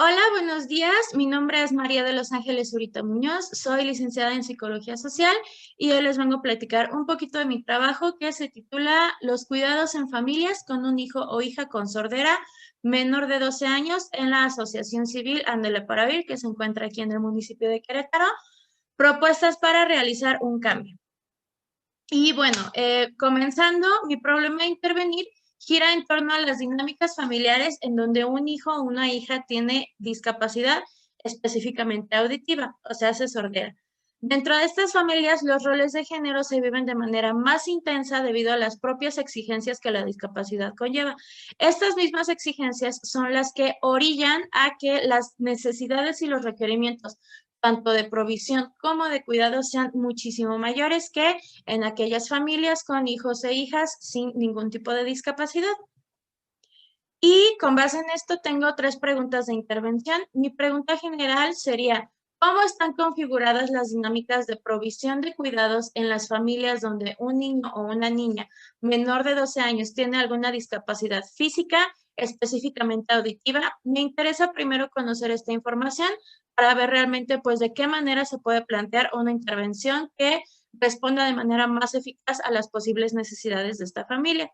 Hola, buenos días. Mi nombre es María de los Ángeles Zurita Muñoz. Soy licenciada en Psicología Social y hoy les vengo a platicar un poquito de mi trabajo que se titula Los cuidados en familias con un hijo o hija con sordera menor de 12 años en la Asociación Civil Ándele para Vivir, que se encuentra aquí en el municipio de Querétaro. Propuestas para realizar un cambio. Y bueno, comenzando, mi problema de intervenir gira en torno a las dinámicas familiares en donde un hijo o una hija tiene discapacidad específicamente auditiva, o sea, se sordera. Dentro de estas familias, los roles de género se viven de manera más intensa debido a las propias exigencias que la discapacidad conlleva. Estas mismas exigencias son las que orillan a que las necesidades y los requerimientos, tanto de provisión como de cuidado, sean muchísimo mayores que en aquellas familias con hijos e hijas sin ningún tipo de discapacidad. Y con base en esto tengo tres preguntas de intervención. Mi pregunta general sería, ¿cómo están configuradas las dinámicas de provisión de cuidados en las familias donde un niño o una niña menor de 12 años tiene alguna discapacidad física, específicamente auditiva? Me interesa primero conocer esta información para ver realmente pues de qué manera se puede plantear una intervención que responda de manera más eficaz a las posibles necesidades de esta familia.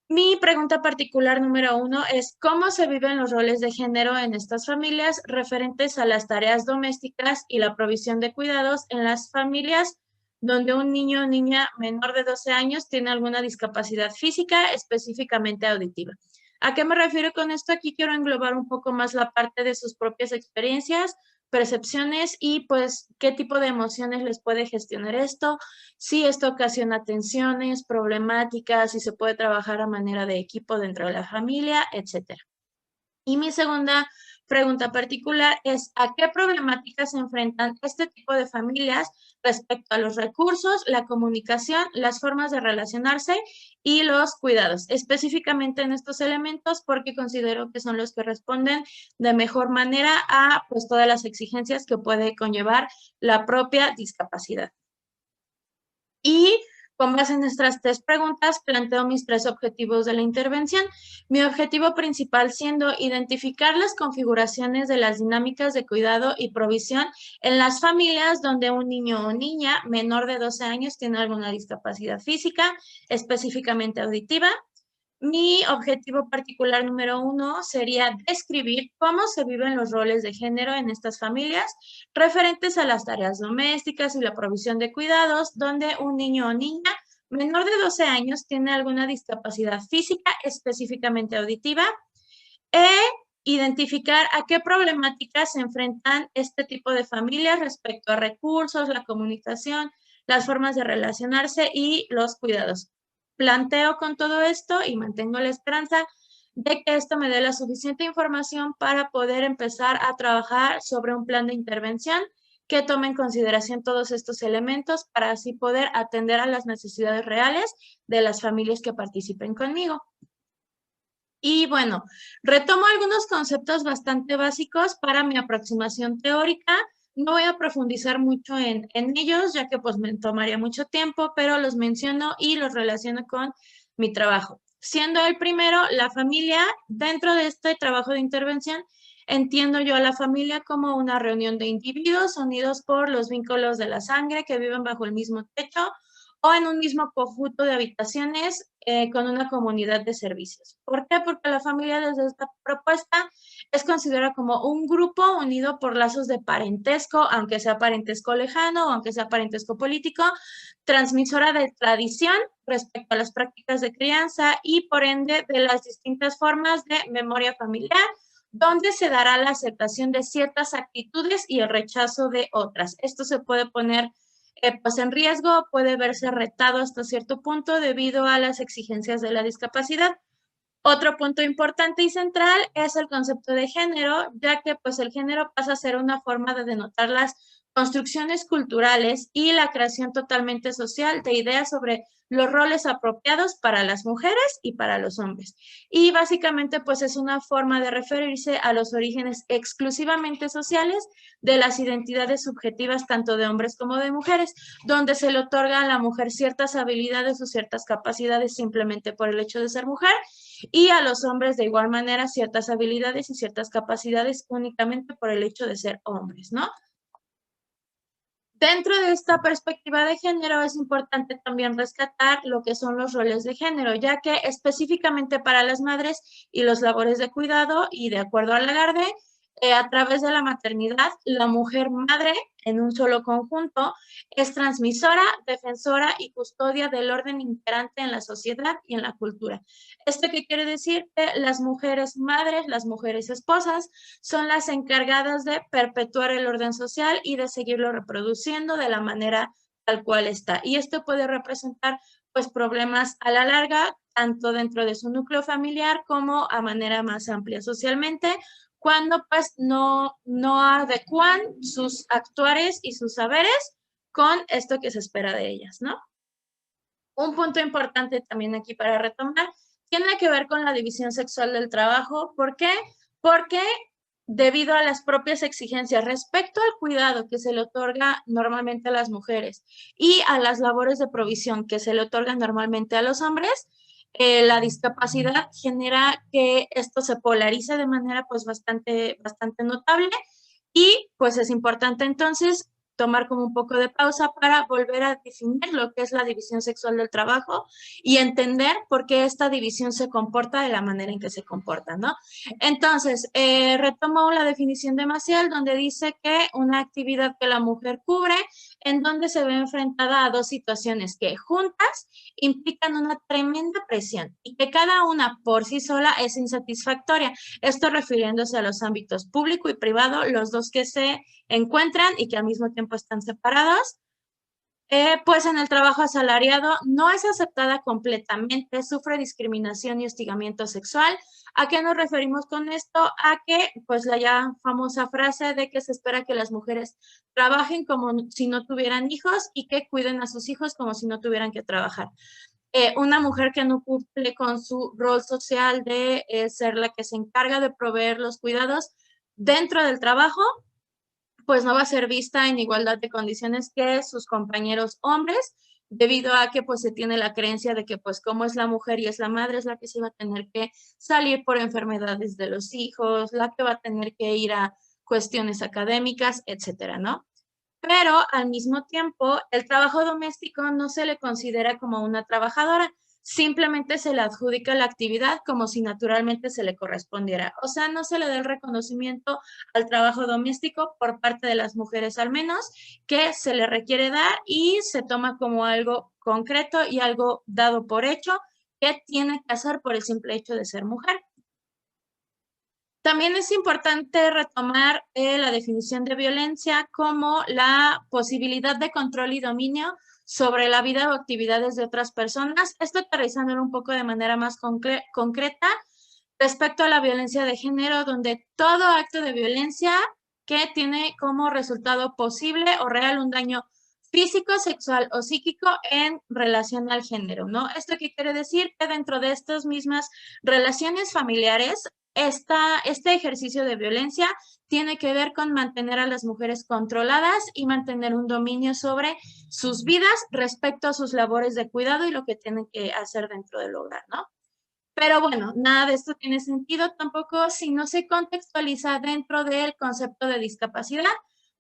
Mi pregunta particular número uno es, ¿cómo se viven los roles de género en estas familias referentes a las tareas domésticas y la provisión de cuidados en las familias donde un niño o niña menor de 12 años tiene alguna discapacidad física, específicamente auditiva? ¿A qué me refiero con esto? Aquí quiero englobar un poco más la parte de sus propias experiencias, percepciones y pues qué tipo de emociones les puede gestionar esto, si esto ocasiona tensiones, problemáticas, si se puede trabajar a manera de equipo dentro de la familia, etcétera. Y mi segunda pregunta particular es, ¿a qué problemáticas se enfrentan este tipo de familias respecto a los recursos, la comunicación, las formas de relacionarse y los cuidados? Específicamente en estos elementos porque considero que son los que responden de mejor manera a pues todas las exigencias que puede conllevar la propia discapacidad. Y con base en nuestras tres preguntas, planteo mis tres objetivos de la intervención. Mi objetivo principal siendo identificar las configuraciones de las dinámicas de cuidado y provisión en las familias donde un niño o niña menor de 12 años tiene alguna discapacidad física, específicamente auditiva. Mi objetivo particular número uno sería describir cómo se viven los roles de género en estas familias referentes a las tareas domésticas y la provisión de cuidados, donde un niño o niña menor de 12 años tiene alguna discapacidad física, específicamente auditiva, e identificar a qué problemáticas se enfrentan este tipo de familias respecto a recursos, la comunicación, las formas de relacionarse y los cuidados. Planteo con todo esto y mantengo la esperanza de que esto me dé la suficiente información para poder empezar a trabajar sobre un plan de intervención que tome en consideración todos estos elementos para así poder atender a las necesidades reales de las familias que participen conmigo. Y bueno, retomo algunos conceptos bastante básicos para mi aproximación teórica. No voy a profundizar mucho en ellos, ya que pues me tomaría mucho tiempo, pero los menciono y los relaciono con mi trabajo. Siendo el primero, la familia, dentro de este trabajo de intervención, entiendo yo a la familia como una reunión de individuos unidos por los vínculos de la sangre que viven bajo el mismo techo o en un mismo conjunto de habitaciones con una comunidad de servicios. ¿Por qué? Porque la familia desde esta propuesta es considerada como un grupo unido por lazos de parentesco, aunque sea parentesco lejano o aunque sea parentesco político, transmisora de tradición respecto a las prácticas de crianza y por ende de las distintas formas de memoria familiar, donde se dará la aceptación de ciertas actitudes y el rechazo de otras. Esto se puede poner pues en riesgo, puede verse retado hasta cierto punto debido a las exigencias de la discapacidad. Otro punto importante y central es el concepto de género, ya que pues el género pasa a ser una forma de denotar las construcciones culturales y la creación totalmente social de ideas sobre los roles apropiados para las mujeres y para los hombres. Y básicamente pues es una forma de referirse a los orígenes exclusivamente sociales de las identidades subjetivas tanto de hombres como de mujeres, donde se le otorga a la mujer ciertas habilidades o ciertas capacidades simplemente por el hecho de ser mujer y a los hombres de igual manera ciertas habilidades y ciertas capacidades únicamente por el hecho de ser hombres, ¿no? Dentro de esta perspectiva de género es importante también rescatar lo que son los roles de género, ya que específicamente para las madres y los labores de cuidado y de acuerdo al alarde, a través de la maternidad, la mujer madre en un solo conjunto es transmisora, defensora y custodia del orden imperante en la sociedad y en la cultura. ¿Esto qué quiere decir? Que las mujeres madres, las mujeres esposas, son las encargadas de perpetuar el orden social y de seguirlo reproduciendo de la manera tal cual está. Y esto puede representar pues problemas a la larga, tanto dentro de su núcleo familiar como a manera más amplia socialmente, cuando pues no adecuan sus actuares y sus saberes con esto que se espera de ellas, ¿no? Un punto importante también aquí para retomar tiene que ver con la división sexual del trabajo. ¿Por qué? Porque debido a las propias exigencias respecto al cuidado que se le otorga normalmente a las mujeres y a las labores de provisión que se le otorgan normalmente a los hombres, la discapacidad genera que esto se polarice de manera pues bastante notable y pues es importante entonces tomar como un poco de pausa para volver a definir lo que es la división sexual del trabajo y entender por qué esta división se comporta de la manera en que se comporta, ¿no? Entonces, retomo la definición de Maciel, donde dice que una actividad que la mujer cubre, en donde se ve enfrentada a dos situaciones que juntas implican una tremenda presión y que cada una por sí sola es insatisfactoria. Esto refiriéndose a los ámbitos público y privado, los dos que se encuentran y que al mismo tiempo están separados. Pues en el trabajo asalariado no es aceptada completamente, sufre discriminación y hostigamiento sexual. ¿A qué nos referimos con esto? A que, pues la ya famosa frase de que se espera que las mujeres trabajen como si no tuvieran hijos y que cuiden a sus hijos como si no tuvieran que trabajar. Una mujer que no cumple con su rol social de ser la que se encarga de proveer los cuidados dentro del trabajo, pues no va a ser vista en igualdad de condiciones que sus compañeros hombres, debido a que pues se tiene la creencia de que pues como es la mujer y es la madre, es la que se va a tener que salir por enfermedades de los hijos, la que va a tener que ir a cuestiones académicas, etcétera, ¿no? Pero al mismo tiempo, el trabajo doméstico no se le considera como una trabajadora, simplemente se le adjudica la actividad como si naturalmente se le correspondiera. O sea, no se le da el reconocimiento al trabajo doméstico por parte de las mujeres al menos que se le requiere dar y se toma como algo concreto y algo dado por hecho que tiene que hacer por el simple hecho de ser mujer. También es importante retomar la definición de violencia como la posibilidad de control y dominio sobre la vida o actividades de otras personas. Esto aterrizándolo un poco de manera más concreta respecto a la violencia de género, donde todo acto de violencia que tiene como resultado posible o real un daño físico, sexual o psíquico en relación al género, ¿no? ¿Esto qué quiere decir? Que dentro de estas mismas relaciones familiares este ejercicio de violencia tiene que ver con mantener a las mujeres controladas y mantener un dominio sobre sus vidas respecto a sus labores de cuidado y lo que tienen que hacer dentro del hogar, ¿no? Pero bueno, nada de esto tiene sentido tampoco si no se contextualiza dentro del concepto de discapacidad.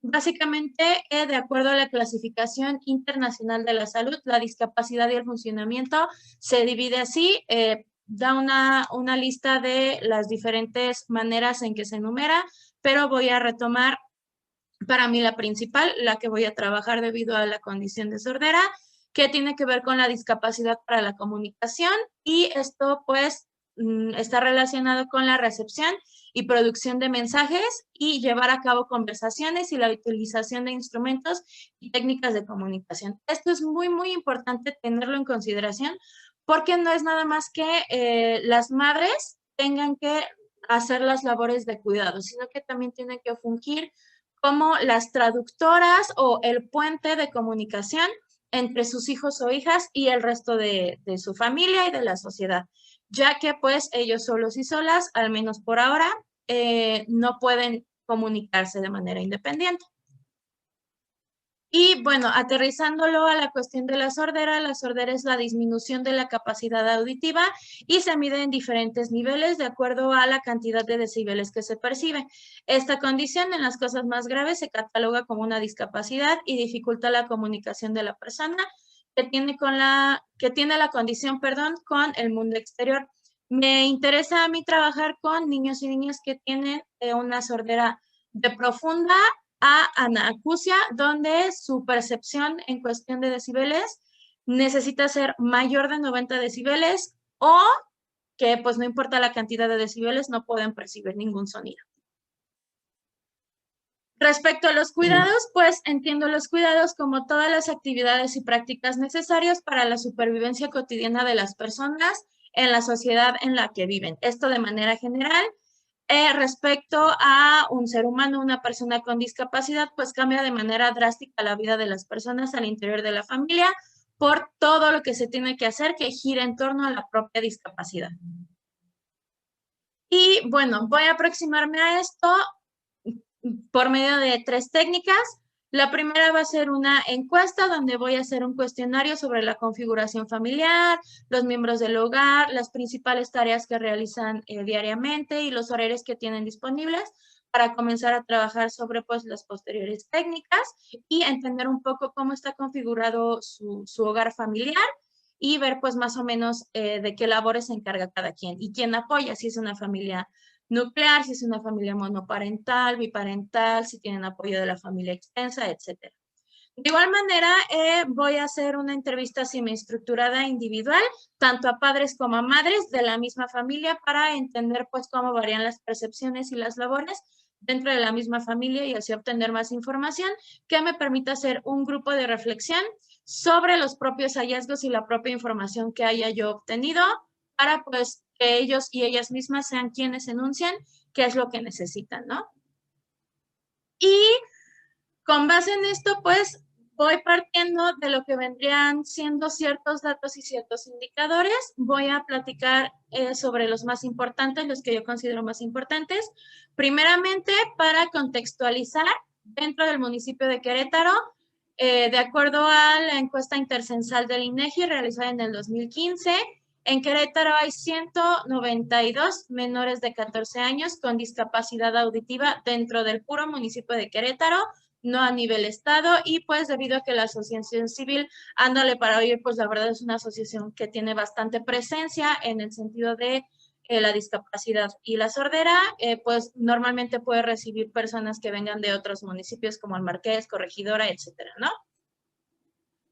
Básicamente, de acuerdo a la clasificación internacional de la salud, la discapacidad y el funcionamiento se divide así, da una lista de las diferentes maneras en que se enumera, pero voy a retomar para mí la principal, la que voy a trabajar debido a la condición de sordera, que tiene que ver con la discapacidad para la comunicación y esto pues está relacionado con la recepción y producción de mensajes y llevar a cabo conversaciones y la utilización de instrumentos y técnicas de comunicación. Esto es muy importante tenerlo en consideración porque no es nada más que las madres tengan que hacer las labores de cuidado, sino que también tienen que fungir como las traductoras o el puente de comunicación entre sus hijos o hijas y el resto de su familia y de la sociedad, ya que pues ellos solos y solas, al menos por ahora, no pueden comunicarse de manera independiente. Y bueno, aterrizándolo a la cuestión de la sordera es la disminución de la capacidad auditiva y se mide en diferentes niveles de acuerdo a la cantidad de decibeles que se percibe. Esta condición en las cosas más graves se cataloga como una discapacidad y dificulta la comunicación de la persona que tiene la condición, perdón, con el mundo exterior. Me interesa a mí trabajar con niños y niñas que tienen una sordera de profunda a anacusia, donde su percepción en cuestión de decibeles necesita ser mayor de 90 decibeles o que pues no importa la cantidad de decibeles, no pueden percibir ningún sonido. Respecto a los cuidados, pues entiendo los cuidados como todas las actividades y prácticas necesarias para la supervivencia cotidiana de las personas en la sociedad en la que viven. Esto de manera general. Respecto a un ser humano, una persona con discapacidad, pues cambia de manera drástica la vida de las personas al interior de la familia por todo lo que se tiene que hacer que gira en torno a la propia discapacidad. Y bueno, voy a aproximarme a esto por medio de 3 técnicas. La primera va a ser una encuesta donde voy a hacer un cuestionario sobre la configuración familiar, los miembros del hogar, las principales tareas que realizan diariamente y los horarios que tienen disponibles para comenzar a trabajar sobre pues las posteriores técnicas y entender un poco cómo está configurado su hogar familiar y ver pues más o menos de qué labores se encarga cada quien y quién apoya, si es una familia nuclear, si es una familia monoparental, biparental, si tienen apoyo de la familia extensa, etc. De igual manera, voy a hacer una entrevista semi-estructurada individual, tanto a padres como a madres de la misma familia, para entender pues cómo varían las percepciones y las labores dentro de la misma familia y así obtener más información que me permita hacer un grupo de reflexión sobre los propios hallazgos y la propia información que haya yo obtenido para pues que ellos y ellas mismas sean quienes enuncien qué es lo que necesitan, ¿no? Y con base en esto, pues voy partiendo de lo que vendrían siendo ciertos datos y ciertos indicadores. Voy a platicar sobre los más importantes, los que yo considero más importantes. Primeramente, para contextualizar, dentro del municipio de Querétaro, de acuerdo a la encuesta intercensal del INEGI realizada en el 2015, en Querétaro hay 192 menores de 14 años con discapacidad auditiva dentro del puro municipio de Querétaro, no a nivel estado, y pues debido a que la asociación civil Ándale para Oír, pues la verdad es una asociación que tiene bastante presencia en el sentido de la discapacidad y la sordera, pues normalmente puede recibir personas que vengan de otros municipios como el Marqués, Corregidora, etcétera, ¿no?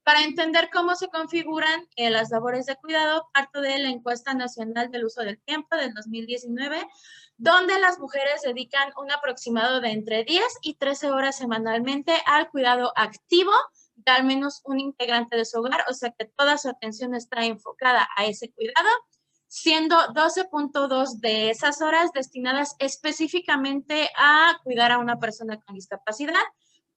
Para entender cómo se configuran las labores de cuidado, parto de la encuesta nacional del uso del tiempo del 2019, donde las mujeres dedican un aproximado de entre 10 y 13 horas semanalmente al cuidado activo de al menos un integrante de su hogar, o sea que toda su atención está enfocada a ese cuidado, siendo 12.2 de esas horas destinadas específicamente a cuidar a una persona con discapacidad.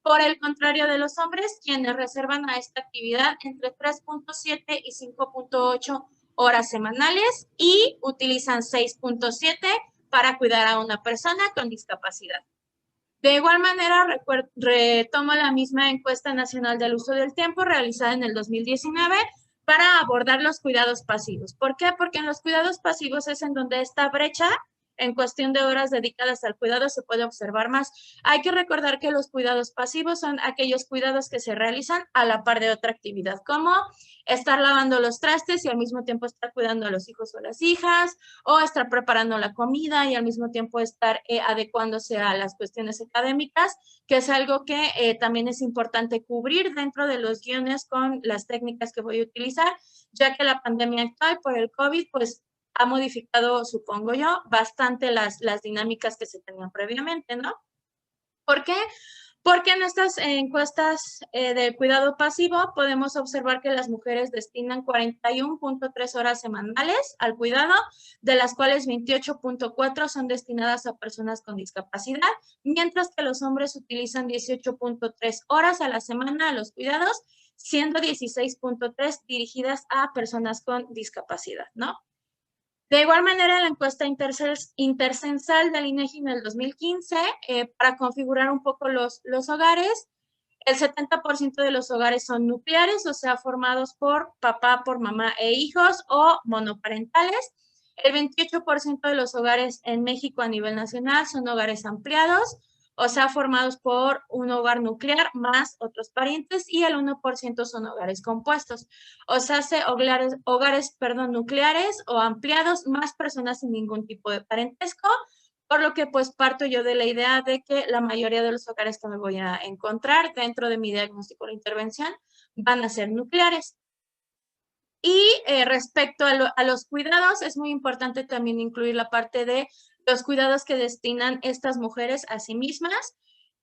Por el contrario de los hombres, quienes reservan a esta actividad entre 3.7 y 5.8 horas semanales y utilizan 6.7 para cuidar a una persona con discapacidad. De igual manera, retomo la misma encuesta nacional del uso del tiempo realizada en el 2019 para abordar los cuidados pasivos. ¿Por qué? Porque en los cuidados pasivos es en donde esta brecha en cuestión de horas dedicadas al cuidado se puede observar más. Hay que recordar que los cuidados pasivos son aquellos cuidados que se realizan a la par de otra actividad, como estar lavando los trastes y al mismo tiempo estar cuidando a los hijos o a las hijas, o estar preparando la comida y al mismo tiempo estar adecuándose a las cuestiones académicas, que es algo que también es importante cubrir dentro de los guiones con las técnicas que voy a utilizar, ya que la pandemia actual por el COVID, pues ha modificado, supongo yo, bastante las dinámicas que se tenían previamente, ¿no? ¿Por qué? Porque en estas encuestas de cuidado pasivo podemos observar que las mujeres destinan 41.3 horas semanales al cuidado, de las cuales 28.4 son destinadas a personas con discapacidad, mientras que los hombres utilizan 18.3 horas a la semana a los cuidados, siendo 16.3 dirigidas a personas con discapacidad, ¿no? De igual manera, la encuesta intercensal del INEGI en el 2015, para configurar un poco los hogares, El 70% de los hogares son nucleares, o sea, formados por papá, por mamá e hijos o monoparentales. El 28% de los hogares en México a nivel nacional son hogares ampliados, o sea, formados por un hogar nuclear más otros parientes, y el 1% son hogares compuestos, o sea, hogares nucleares o ampliados más personas sin ningún tipo de parentesco, por lo que pues parto yo de la idea de que la mayoría de los hogares que me voy a encontrar dentro de mi diagnóstico de intervención van a ser nucleares. Y respecto a los cuidados, es muy importante también incluir la parte de los cuidados que destinan estas mujeres a sí mismas.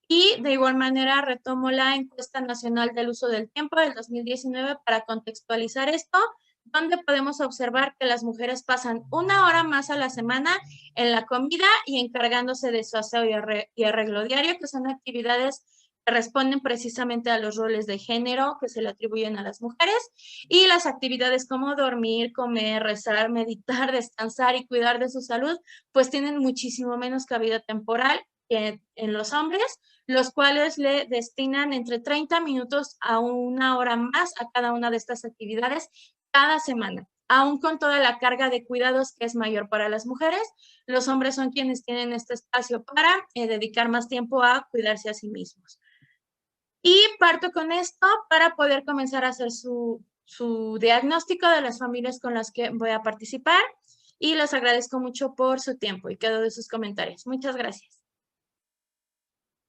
Y de igual manera retomo la encuesta nacional del uso del tiempo del 2019 para contextualizar esto, donde podemos observar que las mujeres pasan 1 hora más a la semana en la comida y encargándose de su aseo y arreglo diario, que son actividades que responden precisamente a los roles de género que se le atribuyen a las mujeres, y las actividades como dormir, comer, rezar, meditar, descansar y cuidar de su salud, pues tienen muchísimo menos cabida temporal en los hombres, los cuales le destinan entre 30 minutos a 1 hora más a cada una de estas actividades cada semana. Aún con toda la carga de cuidados que es mayor para las mujeres, los hombres son quienes tienen este espacio para dedicar más tiempo a cuidarse a sí mismos. Y parto con esto para poder comenzar a hacer su diagnóstico de las familias con las que voy a participar, y les agradezco mucho por su tiempo y quedo de sus comentarios. Muchas gracias.